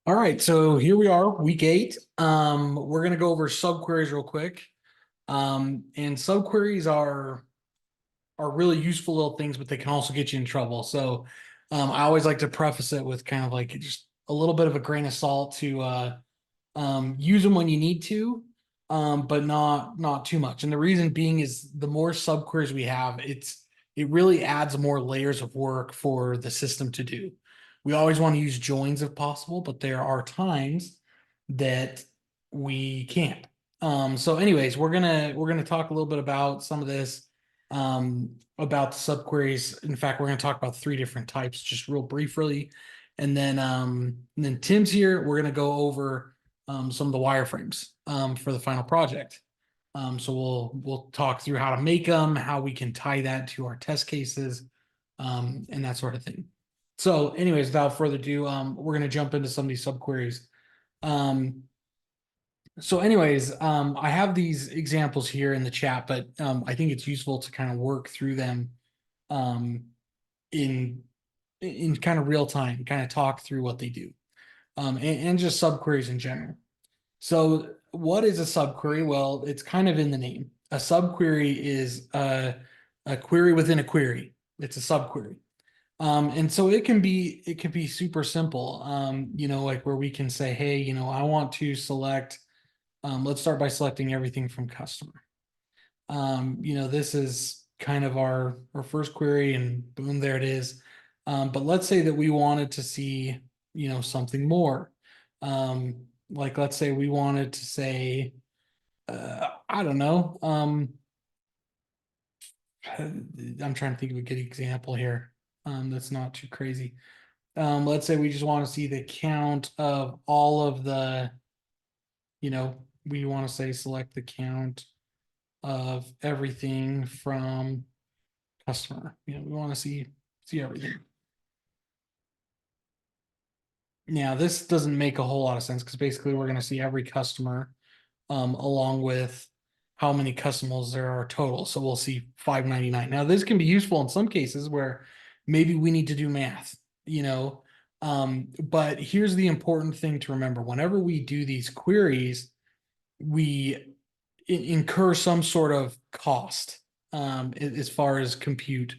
All right, so here we are, week 8. We're gonna go over subqueries real quick. And subqueries are really useful little things, but they can also get you in trouble. So I always like to preface it with kind of like just a little bit of a grain of salt to use them when you need to, but not too much. And the reason being is the more subqueries we have, it really adds more layers of work for the system to do. We always want to use joins if possible, but there are times that we can't. So anyways, we're gonna talk a little bit about some of this, about the subqueries. In fact, we're gonna talk about 3 different types, just real briefly. And then Tim's here. We're gonna go over some of the wireframes for the final project. So we'll talk through how to make them, how we can tie that to our test cases, and that sort of thing. So, anyways, without further ado, we're gonna jump into some of these subqueries. So, anyways, I have these examples here in the chat, but I think it's useful to kind of work through them in kind of real time, kind of talk through what they do, and just subqueries in general. So what is a subquery? Well, it's kind of in the name. A subquery is a query within a query. It's a subquery. And so it can be super simple, like where we can say, hey, I want to select, let's start by selecting everything from customer. This is kind of our first query, and boom, there it is. But let's say that we wanted to see, something more. Like let's say we wanted to say, I don't know. I'm trying to think of a good example here. That's not too crazy. Let's say we just want to see the count of all of the, we want to say select the count of everything from customer. We want to see everything. Now, this doesn't make a whole lot of sense because basically we're going to see every customer along with how many customers there are total. So we'll see 599. Now, this can be useful in some cases where maybe we need to do math, but here's the important thing to remember. Whenever we do these queries, we incur some sort of cost as far as compute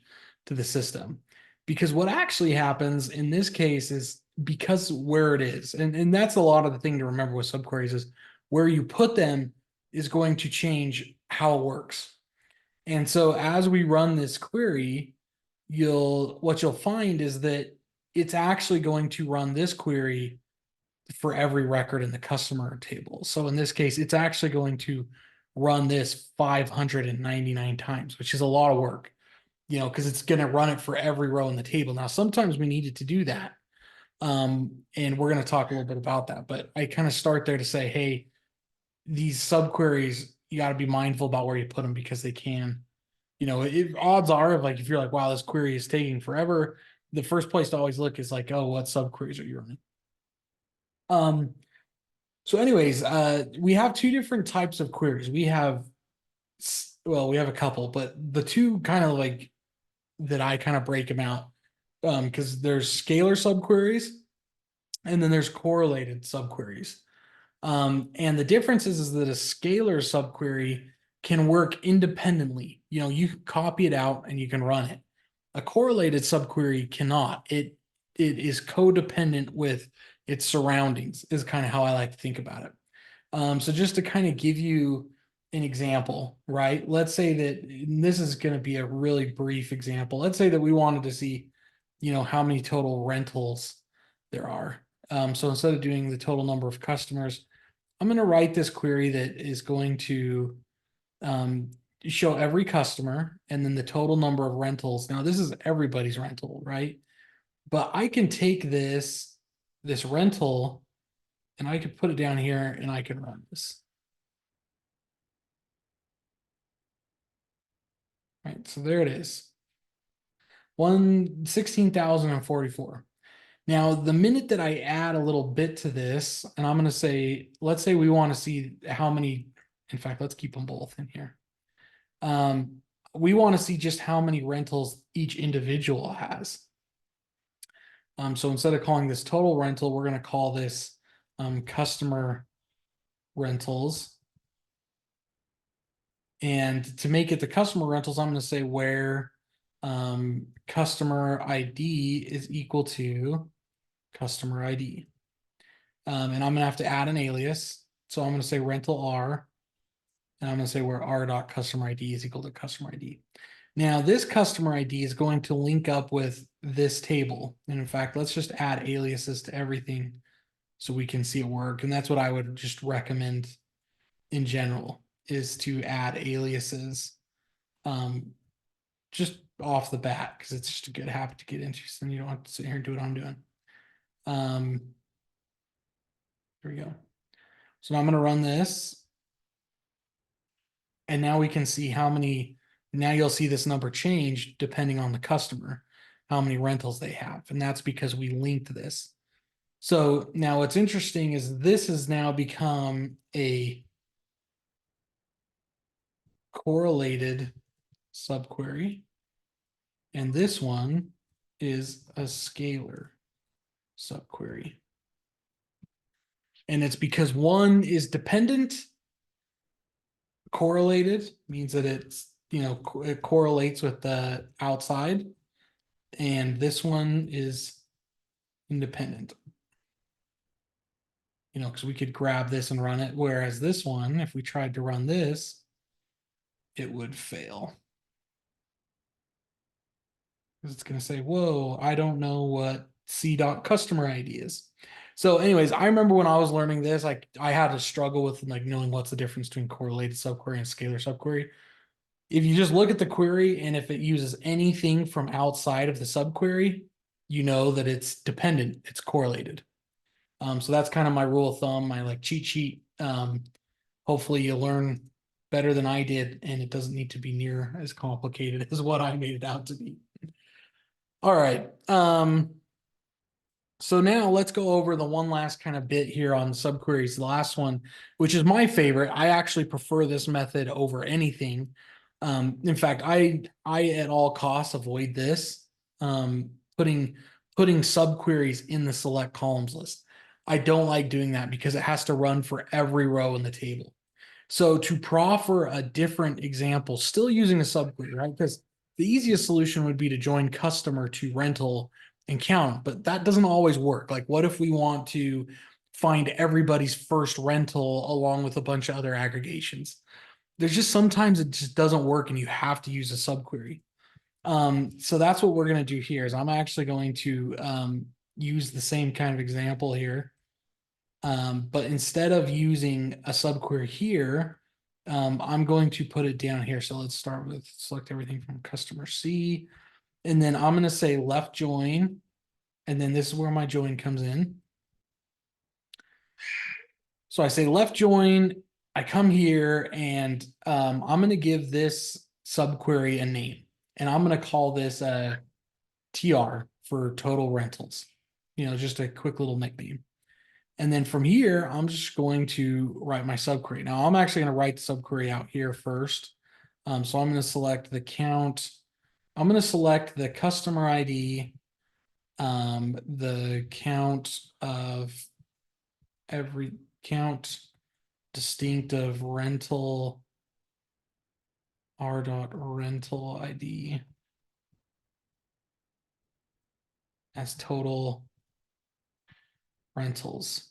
to the system. Because what actually happens in this case is because where it is, and that's a lot of the thing to remember with subqueries is where you put them is going to change how it works. And so as we run this query, what you'll find is that it's actually going to run this query for every record in the customer table. So in this case, it's actually going to run this 599 times, which is a lot of work, because it's going to run it for every row in the table. Now, sometimes we need it to do that. And we're going to talk a little bit about that, but I kind of start there to say, hey, these subqueries, you got to be mindful about where you put them because they can, odds are if you're like, wow, this query is taking forever, the first place to always look is like, oh, what subqueries are you running? So anyways, we have 2 different types of queries. We have a couple, but the 2 kind of like that I kind of break them out, because there's scalar subqueries and then there's correlated subqueries. And the difference is that a scalar subquery can work independently. You can copy it out and you can run it. A correlated subquery cannot. It is codependent with its surroundings, is kind of how I like to think about it. So just to kind of give you an example, right? Let's say that, and this is going to be a really brief example. Let's say that we wanted to see, how many total rentals there are. So instead of doing the total number of customers, I'm going to write this query that is going to show every customer and then the total number of rentals. Now, this is everybody's rental, right? But I can take this rental and I could put it down here and I can run this. Right, so there it is. 16,044. Now, the minute that I add a little bit to this, and I'm going to say, let's say we want to see how many, in fact, let's keep them both in here. We want to see just how many rentals each individual has. So instead of calling this total rental, we're going to call this customer rentals. And to make it the customer rentals, I'm going to say where customer ID is equal to customer ID. And I'm going to have to add an alias. So I'm going to say rental R. And I'm going to say where R dot customer ID is equal to customer ID. Now, this customer ID is going to link up with this table. And in fact, let's just add aliases to everything so we can see it work. And that's what I would just recommend in general, is to add aliases just off the bat, because it's just a good habit to get into. So then you don't have to sit here and do what I'm doing. Here we go. So now I'm going to run this. And now we can see how many, now you'll see this number change depending on the customer, how many rentals they have. And that's because we linked this. So now what's interesting is this has now become a correlated subquery. And this one is a scalar subquery. And it's because one is dependent. Correlated means that it's, it correlates with the outside. And this one is independent. Because we could grab this and run it. Whereas this one, if we tried to run this, it would fail. Because it's going to say, whoa, I don't know what C.customer ID is. So anyways, I remember when I was learning this, I had to struggle with knowing what's the difference between correlated subquery and scalar subquery. If you just look at the query and if it uses anything from outside of the subquery, you know that it's dependent, it's correlated. So that's kind of my rule of thumb, my cheat sheet. Hopefully you learn better than I did, and it doesn't need to be near as complicated as what I made it out to be. All right. So now let's go over the one last kind of bit here on subqueries. The last one, which is my favorite. I actually prefer this method over anything. In fact, I at all costs avoid this, putting subqueries in the select columns list. I don't like doing that because it has to run for every row in the table. So to proffer a different example, still using a subquery, right? Because the easiest solution would be to join customer to rental and count, but that doesn't always work. What if we want to find everybody's first rental along with a bunch of other aggregations? There's just sometimes it just doesn't work and you have to use a subquery. So that's what we're going to do here is I'm actually going to use the same kind of example here. But instead of using a subquery here, I'm going to put it down here. So let's start with select everything from customer C. And then I'm going to say left join. And then this is where my join comes in. So I say left join. I come here and I'm going to give this subquery a name. And I'm going to call this TR for total rentals. Just a quick little nickname. And then from here, I'm just going to write my subquery. Now I'm actually going to write the subquery out here first. So I'm going to select the count. I'm going to select the customer ID, the count of every count distinct of rental, R dot rental ID as total rentals.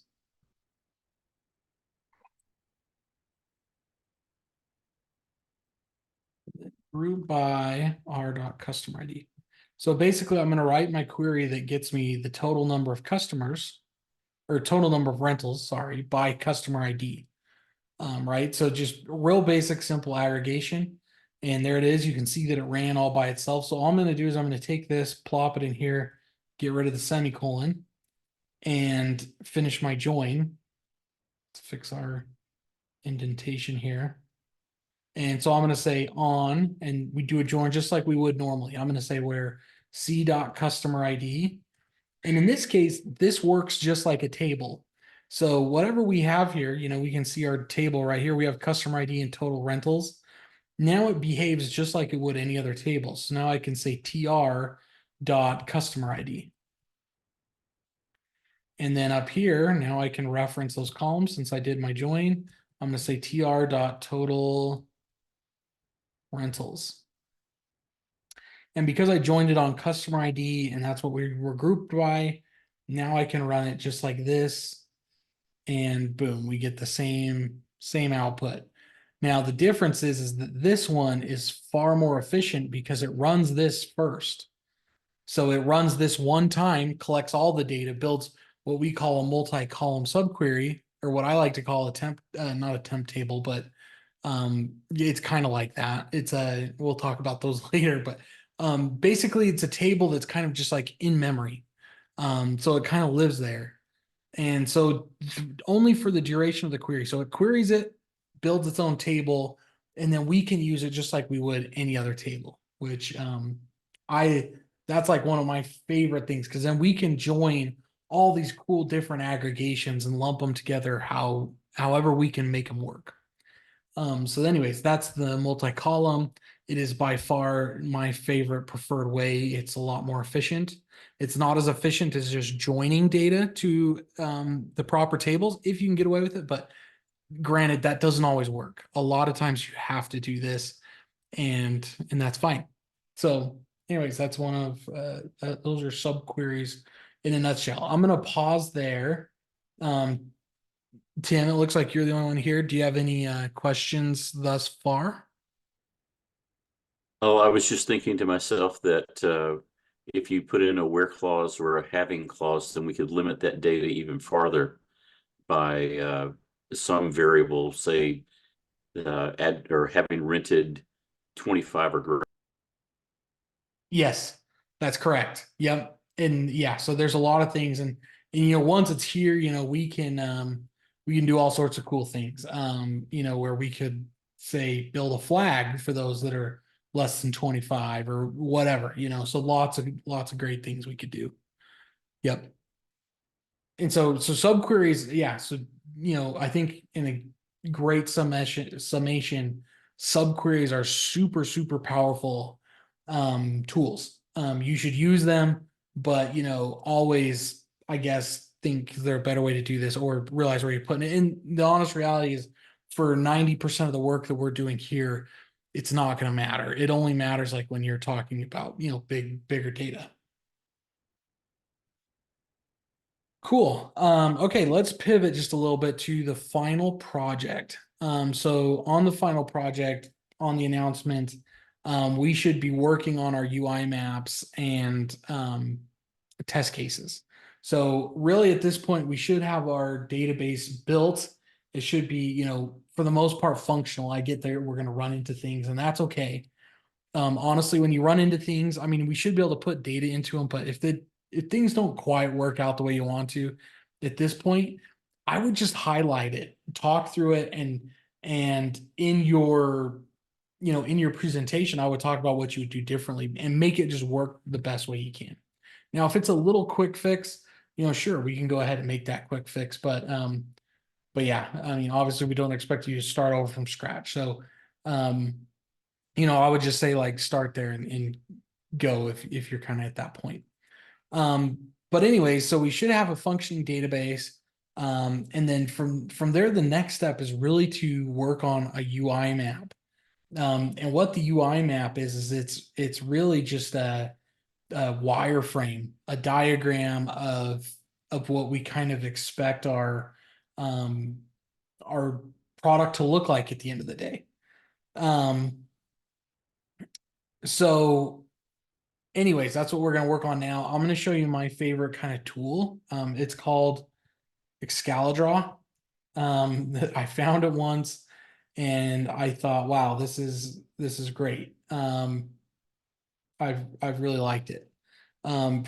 Group by R dot customer ID. So basically I'm going to write my query that gets me the total number of customers or total number of rentals, sorry, by customer ID. Right. So just real basic, simple aggregation. And there it is. You can see that it ran all by itself. So all I'm going to do is I'm going to take this, plop it in here, get rid of the semicolon and finish my join. Let's fix our indentation here. And so I'm going to say on, and we do a join just like we would normally. I'm going to say where C.customer ID. And in this case, this works just like a table. So whatever we have here, we can see our table right here. We have customer ID and total rentals. Now it behaves just like it would any other table. So now I can say TR dot customer ID. And then up here, now I can reference those columns since I did my join. I'm going to say tr.total rentals. And because I joined it on customer ID and that's what we were grouped by, now I can run it just like this. And boom, we get the same output. Now the difference is that this one is far more efficient because it runs this first. So it runs this one time, collects all the data, builds what we call a multi-column subquery, or what I like to call a temp, not a temp table, but it's kind of like that. We'll talk about those later, but basically it's a table that's kind of just like in memory. So it kind of lives there. And so only for the duration of the query. So it queries it, builds its own table, and then we can use it just like we would any other table, which I that's like one of my favorite things because then we can join all these cool different aggregations and lump them together however we can make them work. So anyways, that's the multi-column. It is by far my favorite preferred way. It's a lot more efficient. It's not as efficient as just joining data to the proper tables if you can get away with it. But granted, that doesn't always work. A lot of times you have to do this, and that's fine. So anyways, that's one of those are subqueries in a nutshell. I'm going to pause there. Tim, it looks like you're the only one here. Do you have any questions thus far? Oh, I was just thinking to myself that if you put in a where clause or a having clause, then we could limit that data even farther by some variable, say, add or having rented 25 or greater. Yes, that's correct. Yep. And yeah, so there's a lot of things and once it's here, we can do all sorts of cool things. Where we could say build a flag for those that are less than 25 or whatever. So lots of great things we could do. Yep. And so subqueries, yeah. So I think in a great summation, subqueries are super, super powerful tools. You should use them, but always, I guess, think there's a better way to do this or realize where you're putting it. And the honest reality is for 90% of the work that we're doing here, it's not going to matter. It only matters like when you're talking about, bigger data. Cool. Okay, let's pivot just a little bit to the final project. So on the final project, on the announcement, we should be working on our UI maps and test cases. So really at this point, we should have our database built. It should be, for the most part, functional. I get there, we're going to run into things, and that's okay. Honestly, when you run into things, I mean, we should be able to put data into them, but if things don't quite work out the way you want to, at this point, I would just highlight it, talk through it, and in your presentation, I would talk about what you would do differently and make it just work the best way you can. Now, if it's a little quick fix, sure, we can go ahead and make that quick fix, but yeah, I mean, obviously, we don't expect you to start over from scratch, so. I would just say like start there and go if you're kind of at that point. But anyway, so we should have a functioning database. And then from there, the next step is really to work on a UI map. And what the UI map is it's really just a wireframe, a diagram of what we kind of expect our product to look like at the end of the day. So anyways, that's what we're going to work on now. I'm going to show you my favorite kind of tool. It's called Excalidraw. I found it once and I thought, wow, this is great. I've really liked it.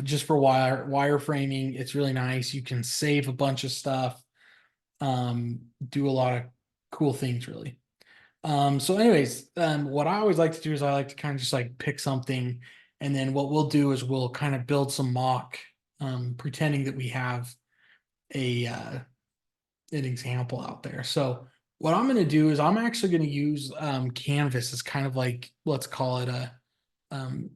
Just for wireframing, it's really nice. You can save a bunch of stuff, do a lot of cool things really. So anyways, what I always like to do is I like to kind of just like pick something, and then what we'll do is we'll kind of build some mock, pretending that we have an example out there. So what I'm going to do is I'm actually going to use Canvas as kind of like, let's call it um,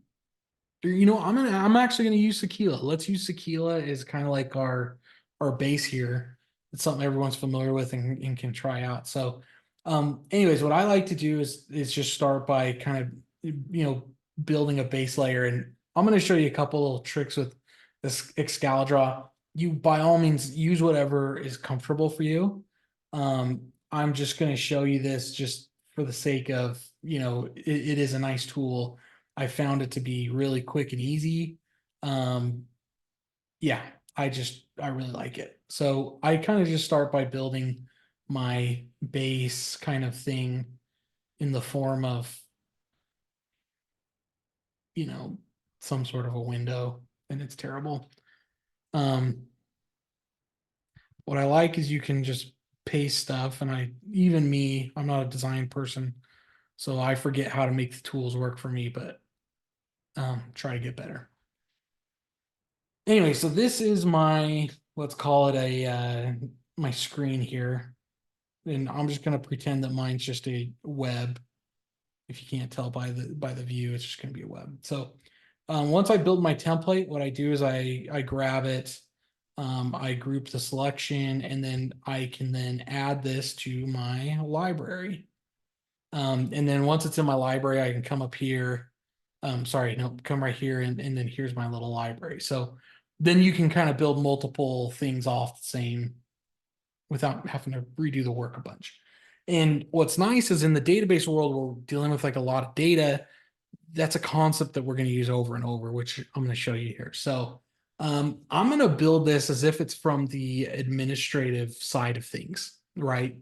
I'm actually going to use Sequila. Let's use Sequila as kind of like our or base here. It's something everyone's familiar with and can try out. So, anyways, what I like to do is just start by kind of, building a base layer. And I'm going to show you a couple little tricks with this Excalidraw. You by all means use whatever is comfortable for you. I'm just going to show you this just for the sake of, it is a nice tool. I found it to be really quick and easy. Um, yeah, I really like it. So I kind of just start by building my base kind of thing in the form of, you know, some sort of a window, and it's terrible. Um, what I like is you can just paste stuff, and I'm not a design person, so I forget how to make the tools work for me, but try to get better. Anyway, so this is my, let's call it my screen here. And I'm just going to pretend that mine's just a web. If you can't tell by the view, it's just going to be a web. So once I build my template, what I do is I grab it, I group the selection, and then I can then add this to my library. And then once it's in my library, I can come up here. Sorry, no, come right here, and then here's my little library. So then you can kind of build multiple things off the same without having to redo the work a bunch. And what's nice is in the database world, we're dealing with like a lot of data. That's a concept that we're going to use over and over, which I'm going to show you here. So I'm going to build this as if it's from the administrative side of things, right?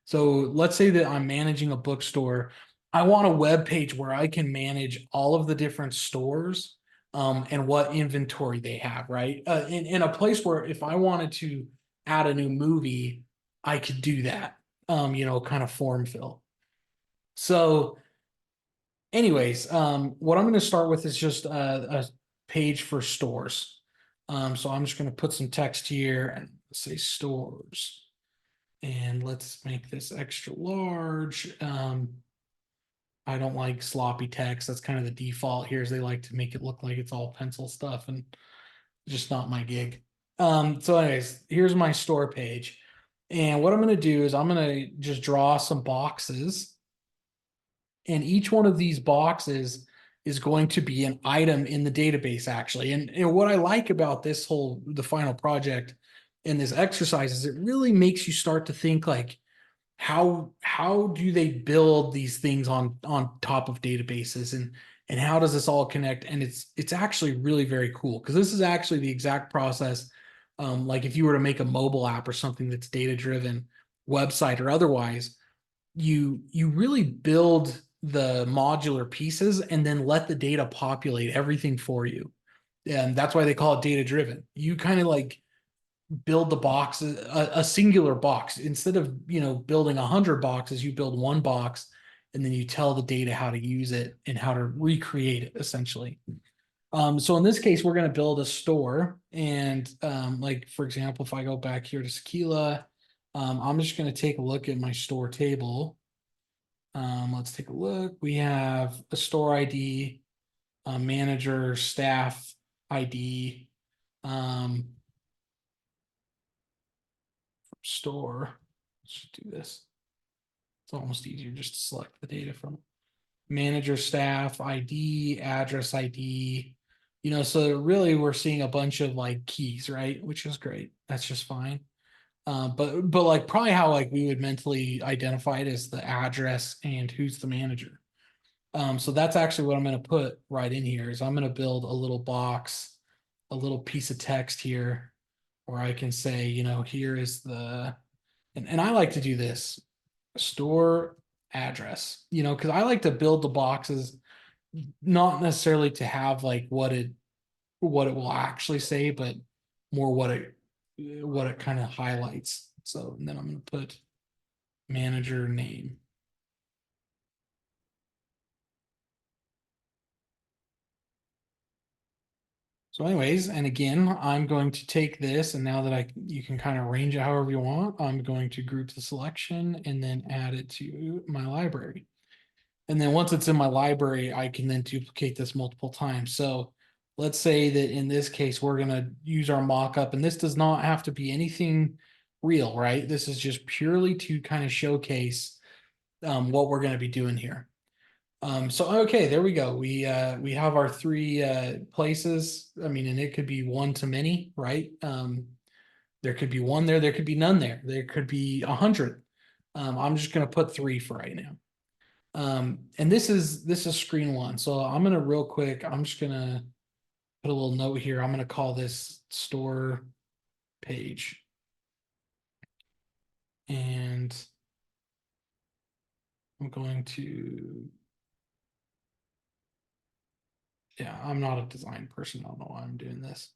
So let's say that I'm managing a bookstore. I want a web page where I can manage all of the different stores and what inventory they have, right? In a place where if I wanted to add a new movie, I could do that, kind of form fill. So anyways, what I'm going to start with is just a page for stores. So I'm just going to put some text here and say stores. And let's make this extra large. I don't like sloppy text. That's kind of the default here is they like to make it look like it's all pencil stuff and just not my gig. So anyways, here's my store page. And what I'm going to do is I'm going to just draw some boxes, and each one of these boxes is going to be an item in the database actually. And what I like about the final project and this exercise is it really makes you start to think like, how do they build these things on top of databases, and how does this all connect? And it's actually really very cool because this is actually the exact process. Like if you were to make a mobile app or something that's data driven, website or otherwise, you really build the modular pieces and then let the data populate everything for you. And that's why they call it data driven. You kind of like build the box, a singular box. Instead of, building 100 boxes, you build one box and then you tell the data how to use it and how to recreate it essentially. So in this case, we're going to build a store. And like, for example, if I go back here to Sequila, I'm just going to take a look at my store table. Let's take a look. We have a store ID, a manager, staff ID, store. Let's do this. It's almost easier just to select the data from manager, staff ID, address ID. So really we're seeing a bunch of like keys, right? Which is great. That's just fine. But like probably how like we would mentally identify it is the address and who's the manager. So that's actually what I'm going to put right in here is I'm going to build a little box, a little piece of text here where I can say, here is and I like to do this store address, because I like to build the boxes, not necessarily to have like what it will actually say, but more what it kind of highlights. So and then I'm going to put manager name. So anyways, and again, I'm going to take this, and now that you can kind of range it however you want, I'm going to group the selection and then add it to my library. And then once it's in my library, I can then duplicate this multiple times. So let's say that in this case, we're going to use our mock-up, and this does not have to be anything real, right? This is just purely to kind of showcase what we're going to be doing here. So okay, there we go. We have our three places. I mean, and it could be one to many, right? There could be one there, there could be none there, there could be 100. I'm just gonna put three for right now. And this is screen one. So I'm gonna real quick, I'm just gonna put a little note here. I'm gonna call this store page. And I'm going to, yeah, I'm not a design person. I don't know why I'm doing this.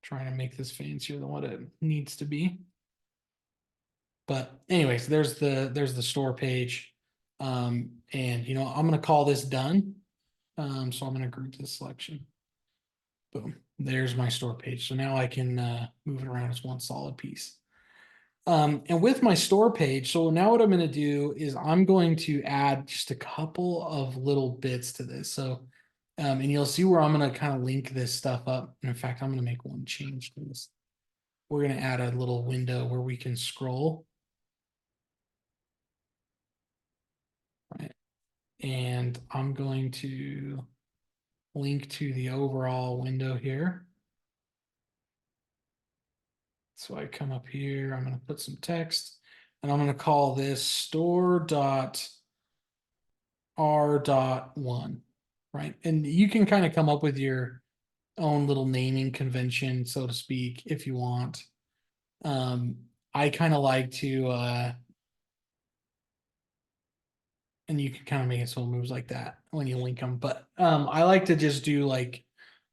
Trying to make this fancier than what it needs to be. But anyways, there's the store page. And you know, I'm gonna call this done. So I'm gonna group this selection. Boom. There's my store page. So now I can move it around as one solid piece. And with my store page, so now what I'm going to do is I'm going to add just a couple of little bits to this. So, and you'll see where I'm going to kind of link this stuff up. And in fact, I'm going to make one change to this. We're going to add a little window where we can scroll. Right. And I'm going to link to the overall window here. So I come up here, I'm going to put some text, and I'm going to call this store.r.1, right? And you can kind of come up with your own little naming convention, so to speak, if you want. I kind of like to, and you can kind of make it so it moves like that when you link them. But I like to just do like,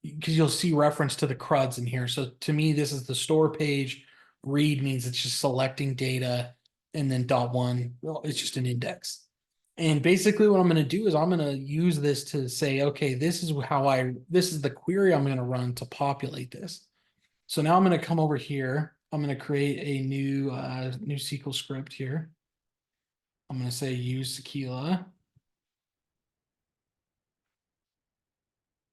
because you'll see reference to the CRUDs in here. So to me, this is the store page. Read means it's just selecting data, and then dot one, well, it's just an index. And basically what I'm going to do is I'm going to use this to say, okay, this is this is the query I'm going to run to populate this. So now I'm going to come over here. I'm going to create a new SQL script here. I'm going to say use Sequila.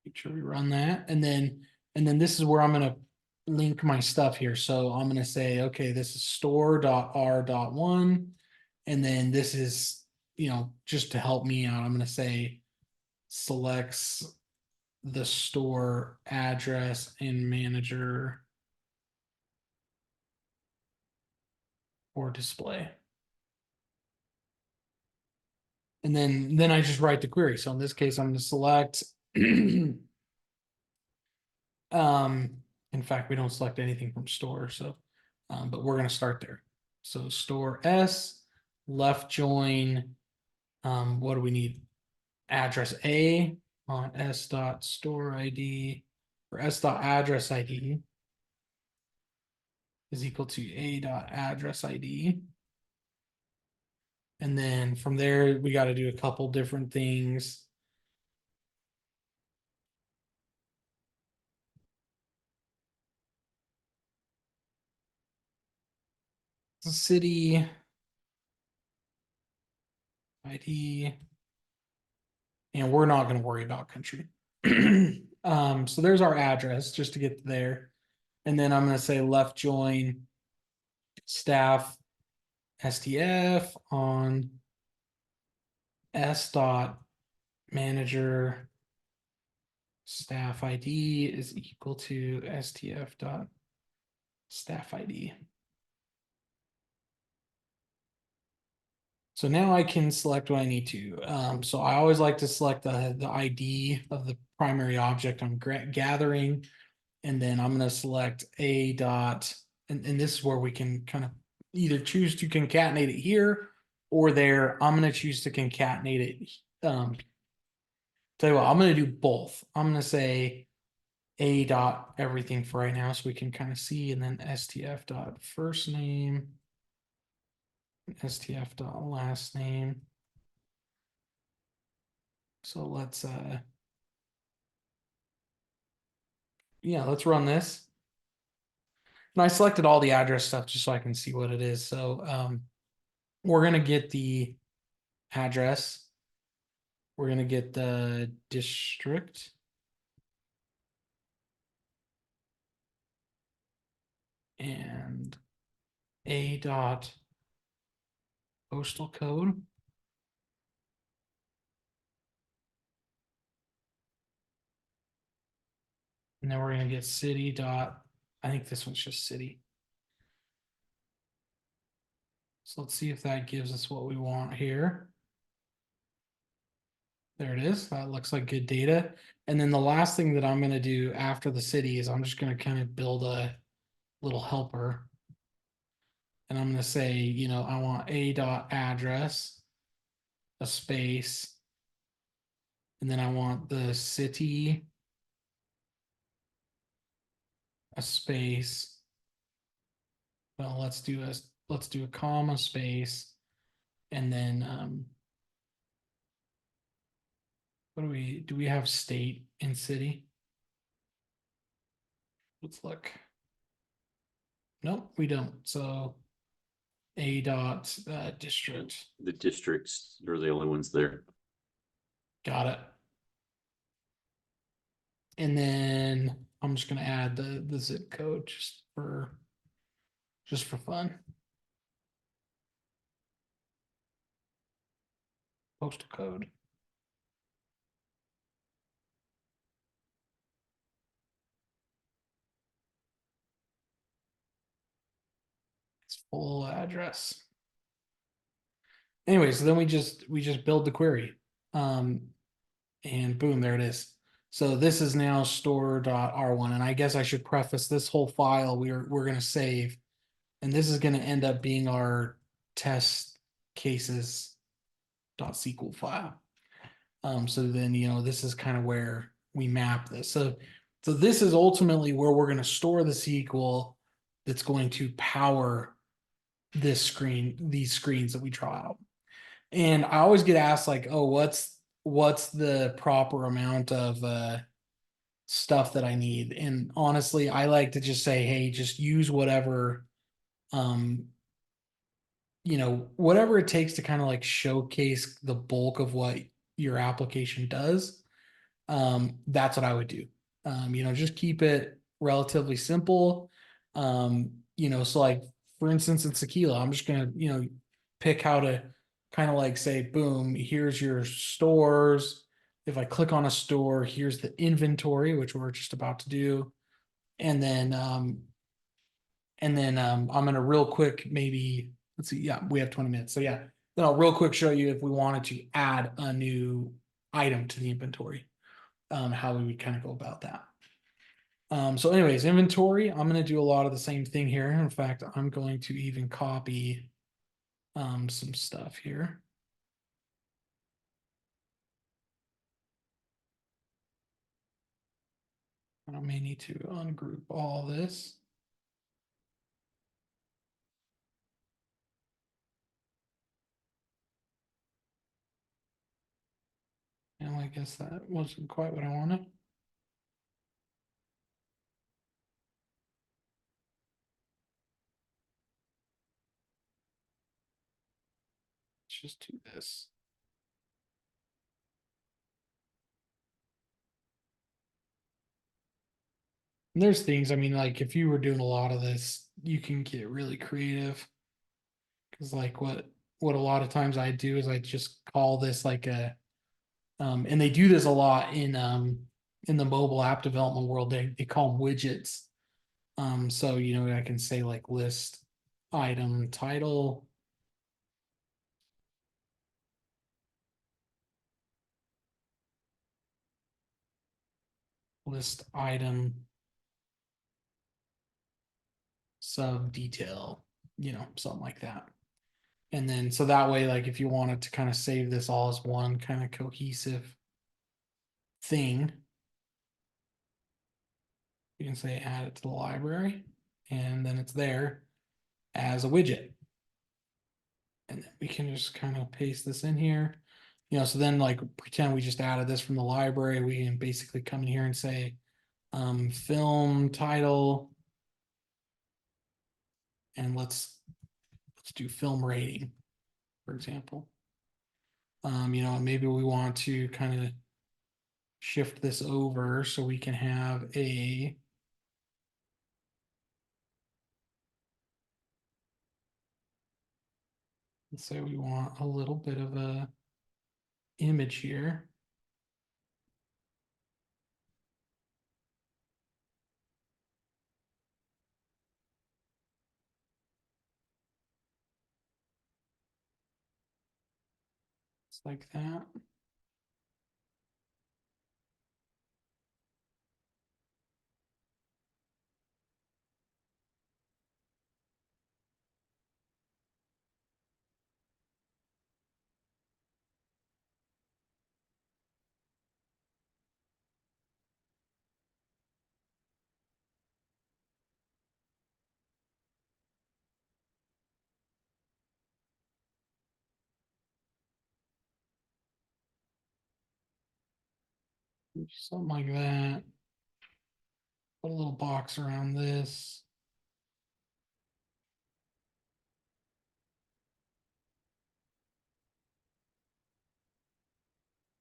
Make sure we run that. And then this is where I'm going to link my stuff here. So I'm going to say, okay, this is store.r.1. And then this is, you know, just to help me out, I'm going to say selects the store address and manager or display. And then I just write the query. So in this case, I'm going to select in fact, we don't select anything from store, so but we're going to start there. So store S, left join, what do we need? Address A on S dot store ID or S dot address ID is equal to A dot address ID. And then from there, we got to do a couple different things. City ID, and we're not going to worry about country. So there's our address just to get there. And then I'm going to say left join staff STF on S dot manager staff ID is equal to STF dot staff ID. So now I can select what I need to. So I always like to select the ID of the primary object I'm gathering. And then I'm going to select a dot, and this is where we can kind of either choose to concatenate it here or there. I'm going to choose to concatenate it. Tell you what, I'm going to do both. I'm going to say a dot everything for right now so we can kind of see, and then STF dot first name, STF dot last name. So let's let's run this. And I selected all the address stuff just so I can see what it is. So we're gonna get the address. We're gonna get the district. And a dot postal code. And then we're gonna get city dot, I think this one's just city. So let's see if that gives us what we want here. There it is. That looks like good data. And then the last thing that I'm gonna do after the city is I'm just gonna kind of build a little helper. And I'm gonna say, you know, I want a dot address, a space, and then I want the city, a space. Well, let's do a comma space, and then what do we have state and city? Let's look. Nope, we don't. So a dot district. The districts are the only ones there. Got it. And then I'm just gonna add the zip code just for fun. Postal code. It's full address. Anyway, so then we just build the query. And boom, there it is. So this is now store.r1. And I guess I should preface this whole file we're gonna save. And this is gonna end up being our test cases.sql file. So then, you know, this is kind of where we map this. So this is ultimately where we're going to store the SQL that's going to power this screen, these screens that we draw out. And I always get asked like, oh, what's the proper amount of stuff that I need? And honestly, I like to just say, hey, just use whatever you know, whatever it takes to kind of like showcase the bulk of what your application does. That's what I would do. You know, just keep it relatively simple. You know, so like for instance, in Tequila, I'm just gonna, you know, pick how to kind of like say, boom, here's your stores. If I click on a store, here's the inventory, which we're just about to do. And then I'm gonna real quick, maybe let's see, yeah, we have 20 minutes. So yeah, then I'll real quick show you if we wanted to add a new item to the inventory, how we would kind of go about that. So anyways, inventory, I'm gonna do a lot of the same thing here. In fact, I'm going to even copy some stuff here. I may need to ungroup all this. And I guess that wasn't quite what I wanted. Let's just do this. And there's things, I mean, like if you were doing a lot of this, you can get really creative. Because like what a lot of times I do is I just call this like a and they do this a lot in the mobile app development world. They call them widgets. So you know I can say like list item title. List item sub detail, you know, something like that. And then so that way, like if you wanted to kind of save this all as one kind of cohesive thing, you can say add it to the library, and then it's there as a widget. And then we can just kind of paste this in here. You know, so then like pretend we just added this from the library. We can basically come in here and say film title, and let's do film rating, for example. Maybe we want to kind of shift this over so we can have a let's say we want a little bit of a image here. It's like that. Something like that. Put a little box around this.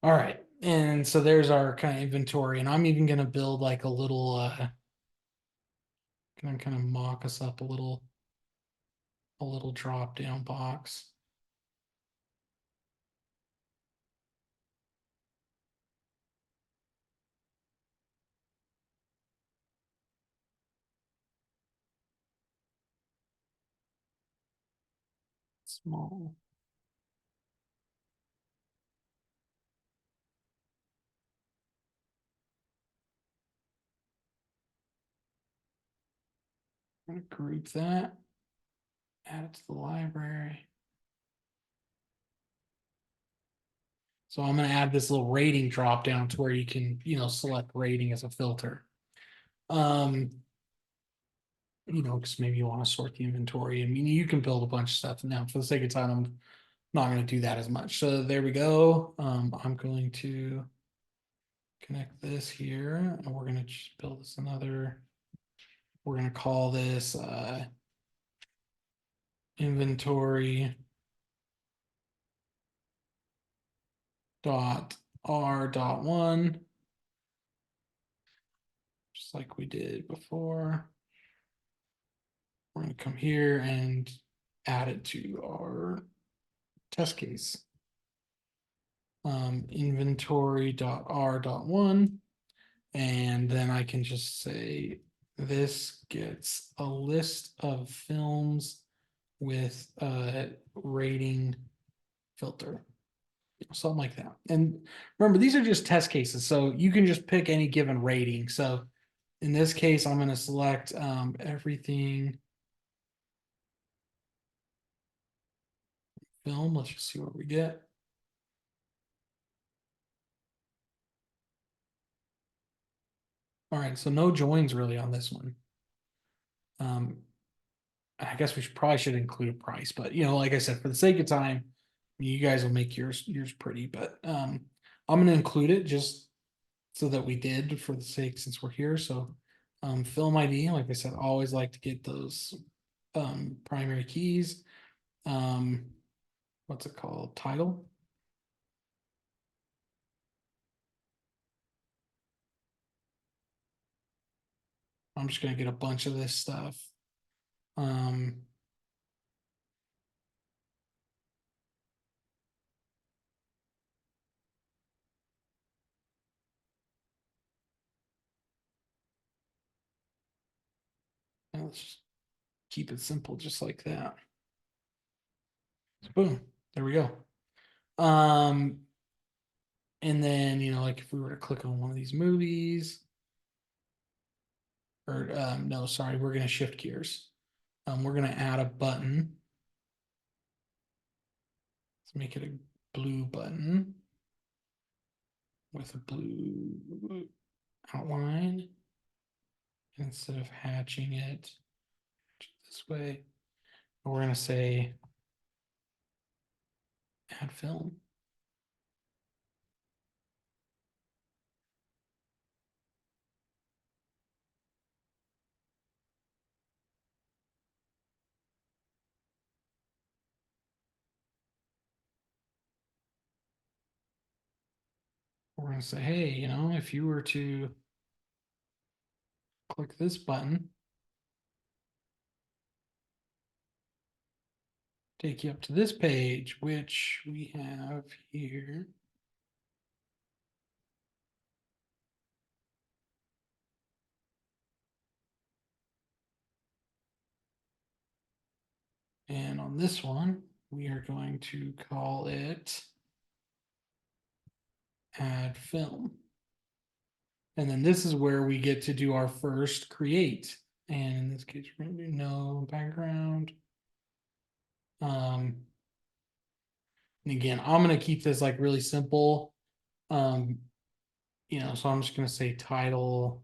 All right. And so there's our kind of inventory. And I'm even going to build like a little, gonna kind of mock us up a little drop down box. Small. I'm gonna group that, add it to the library. So I'm going to add this little rating drop down to where you can, select rating as a filter. Because maybe you want to sort the inventory. I mean, you can build a bunch of stuff now. For the sake of time, I'm not going to do that as much. So there we go. I'm going to connect this here, and we're going to just build this another. We're going to call this inventory dot r dot one, just like we did before. We're going to come here and add it to our test case. Inventory.r.1. And then I can just say this gets a list of films with a rating filter, something like that. And remember, these are just test cases, so you can just pick any given rating. So in this case, I'm going to select everything film. Let's just see what we get. All right, so no joins really on this one. I guess we probably should include a price, but like I said, for the sake of time, you guys will make yours pretty. But I'm going to include it just so that we did for the sake since we're here. So film ID, like I said, always like to get those primary keys. What's it called? Title. I'm just going to get a bunch of this stuff. Let's just keep it simple, just like that. So boom, there we go. And then, like if we were to click on one of these movies, or no, sorry, we're going to shift gears. We're going to add a button. Let's make it a blue button with a blue outline. Instead of hatching it this way, we're going to say add film. gonna say, hey, if you were to click this button, take you up to this page, which we have here. And on this one, we are going to call it add film. And then this is where we get to do our first create. And in this case, we're going to do no background. And again, I'm going to keep this like really simple. So I'm just going to say title.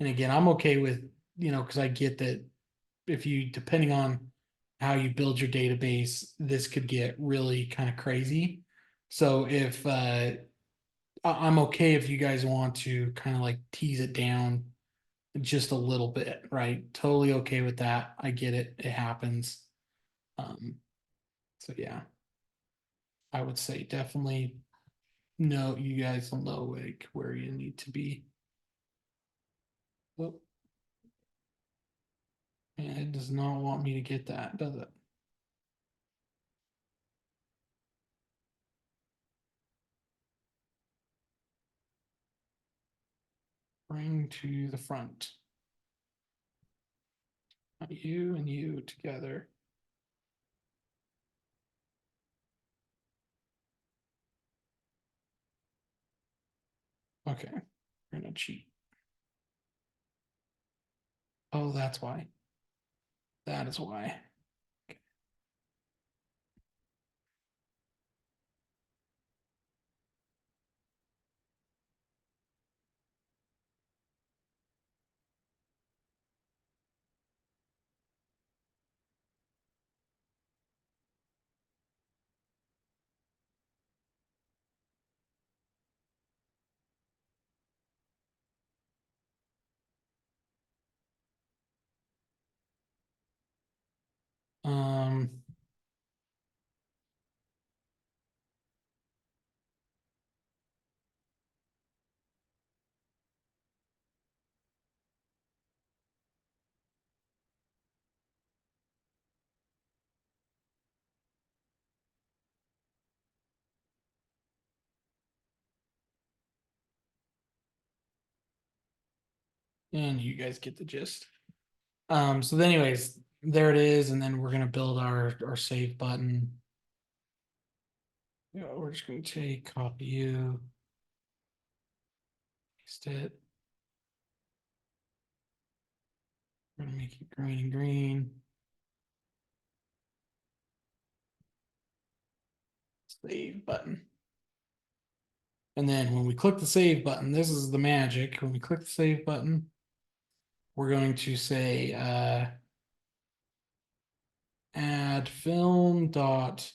And again, I'm okay with, because I get that if you, depending on how you build your database, this could get really kind of crazy. So if I'm okay if you guys want to kind of like tease it down just a little bit, right? Totally okay with that. I get it. It happens. So yeah, I would say definitely no, you guys will know like where you need to be. Oh, and it does not want me to get that, does it? Bring to the front. You and you together. Okay, we're gonna cheat. Oh, that's why. That is why. Um, and you guys get the gist. So anyways, there it is, and then we're gonna build our save button. Yeah, we're just gonna take copy you, paste it. We're gonna make it green and green. Save button. And then when we click the save button, this is the magic. When we click the save button, we're going to say add film dot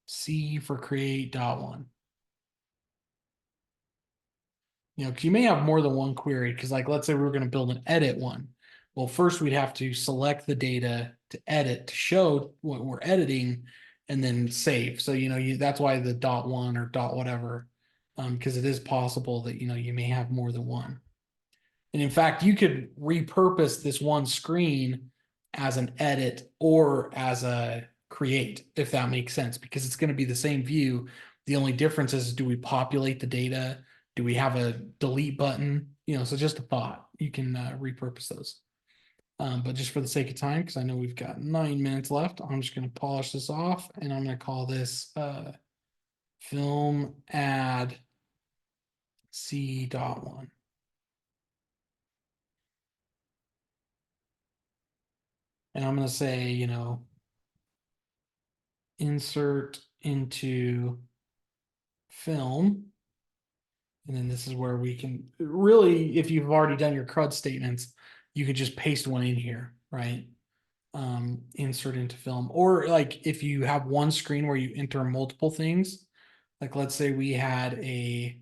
C for create dot one. Because you may have more than one query, because like let's say we were going to build an edit one. Well, first we'd have to select the data to edit to show what we're editing and then save. So that's why the dot one or dot whatever, because it is possible that you may have more than one. And in fact, you could repurpose this one screen as an edit or as a create, if that makes sense, because it's going to be the same view. The only difference is, do we populate the data? Do we have a delete button? So just a thought. You can repurpose those. But just for the sake of time, because I know we've got 9 minutes left, I'm just going to polish this off and I'm going to call this film add C.1. And I'm going to say, insert into film. And then this is where we can really, if you've already done your CRUD statements, you could just paste one in here, right? Insert into film. Or like if you have one screen where you enter multiple things, like let's say we had and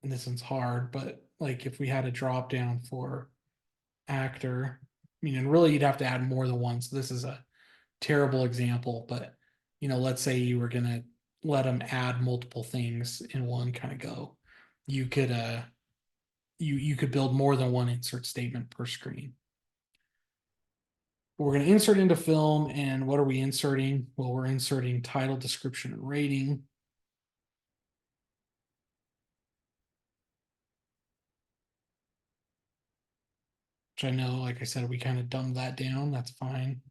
this one's hard, but like if we had a drop down for actor, and really you'd have to add more than one. So this is a terrible example, but let's say you were gonna let them add multiple things in one kind of go. You could you could build more than one insert statement per screen. We're going to insert into film, and what are we inserting? Well, we're inserting title, description, and rating. Which I know, like I said, we kind of dumbed that down. That's fine.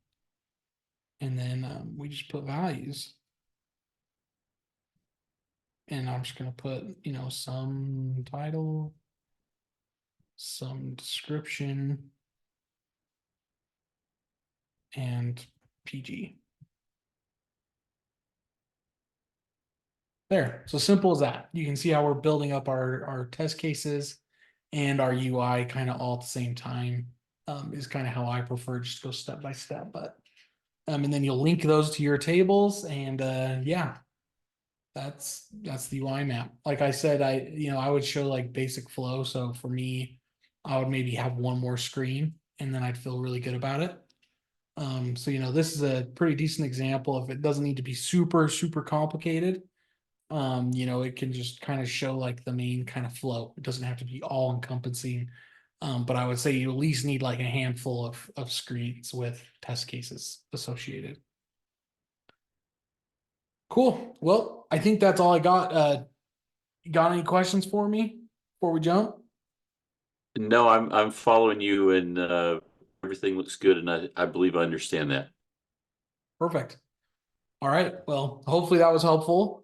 And then we just put values. And I'm just going to put, some title, some description, and PG. There. So simple as that. You can see how we're building up our test cases and our UI kind of all at the same time. Is kind of how I prefer, just go step by step. But and then you'll link those to your tables, and yeah, that's the UI map. Like I said, I would show like basic flow. So for me, I would maybe have one more screen, and then I'd feel really good about it. So this is a pretty decent example. If it doesn't need to be super complicated, it can just kind of show like the main kind of flow. It doesn't have to be all encompassing. But I would say you at least need like a handful of screens with test cases associated. Cool. Well, I think that's all I got. You got any questions for me before we jump? No, I'm following you, and everything looks good, and I believe I understand that. Perfect. All right. Well, hopefully that was helpful.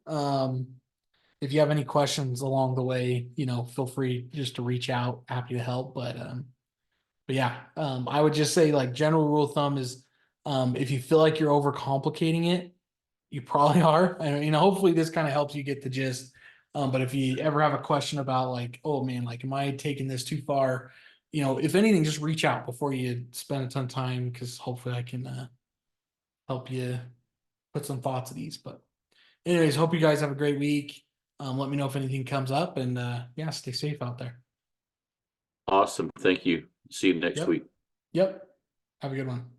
If you have any questions along the way, feel free just to reach out. Happy to help. But yeah, I would just say like general rule of thumb is, if you feel like you're overcomplicating it, you probably are. And hopefully this kind of helps you get the gist. But if you ever have a question about like, oh man, like, am I taking this too far? If anything, just reach out before you spend a ton of time, because hopefully I can help you put some thoughts at ease. But anyways, hope you guys have a great week. Let me know if anything comes up, and yeah, stay safe out there. Awesome. Thank you. See you next Yep. week. Yep. Have a good one.